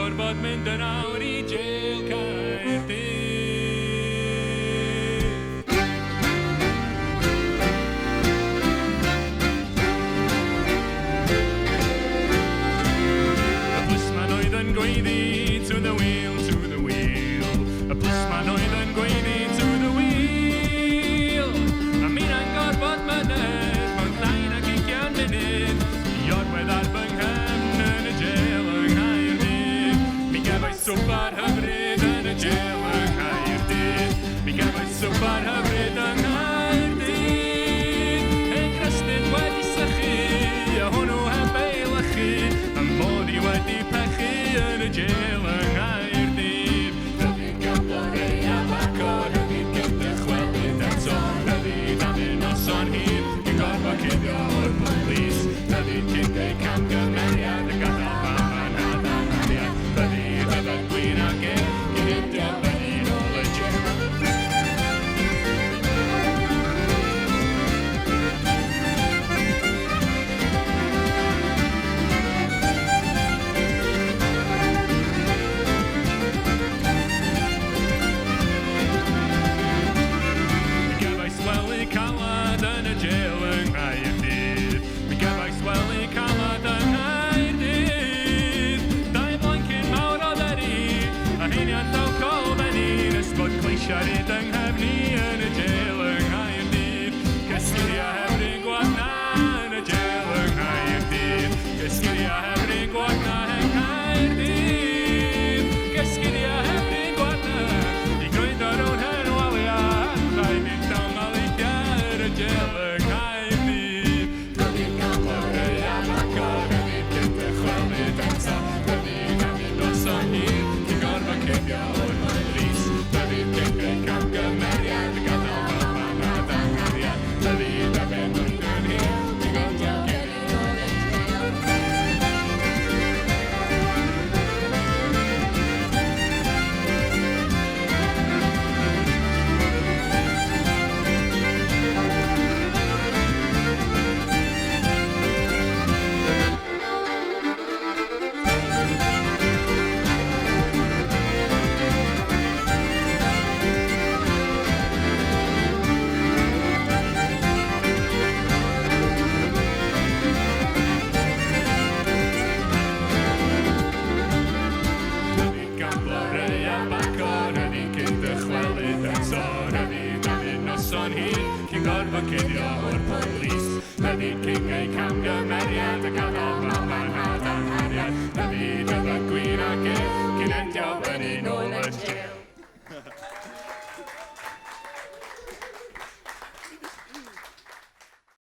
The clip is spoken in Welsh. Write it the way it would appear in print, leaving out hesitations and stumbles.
gorfod mynd yn awr I jail Caerdydd. Y plisman oedd yn gweiddi to the wheel, to the wheel. Y plisman oedd yn gweiddi to the wheel. A mi'n yn gorfod mynedd mewn llain ac 20 munud I orwedd ar fy nghefn yn y jail yng Nghaerdydd. Mi gefai swper hyfryd yn y jail yng Nghaerdydd. Mi gefai swper hyfryd yng Nghaerdydd. Ein crystyn wedi sychu, a hwnnw heb ei lychu. Yn bod I wedi pechu yn y jail yng Nghaerdydd. Rydyn Camborau a Bacor, rydyn cyn dychwelyd eto. Rydyn am un noson hir, cyn gorfod cuddio o'r polis. Rydyn cyn geu camgymeriad, y gadael mam yn addanariad. Rydyn rhyfedd gwyn ag e, cyn idio fyny nôl y jail. Mi gefai swelu calad yn y jail yng Nghaerdydd. Mi gefai swelu calad yng Nghaerdydd. Dau blancyn mawr o dderi, a heiniad llaw colfenni. Nes bod cleisiarid yng nghefni yn y jail yng Nghaerdydd. Cysguria hefyd gwadna yn y jail yng Nghaerdydd. Cysguria hefyd gwadna yng Nghaerdydd. Cysguria hefyd gwadna I grwyddo rhwng henwalia. Rhaid i'n llawnoligia yn y jail yng Nghaerdydd. Rydyn Camborau a Bacor, rydyn cyn dychwelyd eto. Rydyn am un noson hir, cyn gorfod cuddio o'r polis. Rydyn cyn geu camgymeriad, y gadael mam yn addanariad. Rydyn am un noson hir, cyn gorfod cuddio o'r Rydyn Camborau a Bacor, rydyn cyn dychwelyd eto. Rydyn am un noson hir, cyn gorfod cuddio o'r polis. Rydyn cyn geu camgymeriad, y gadael mam yn addanariad. Rydyn rhyfedd gwyn ag e, cyn endio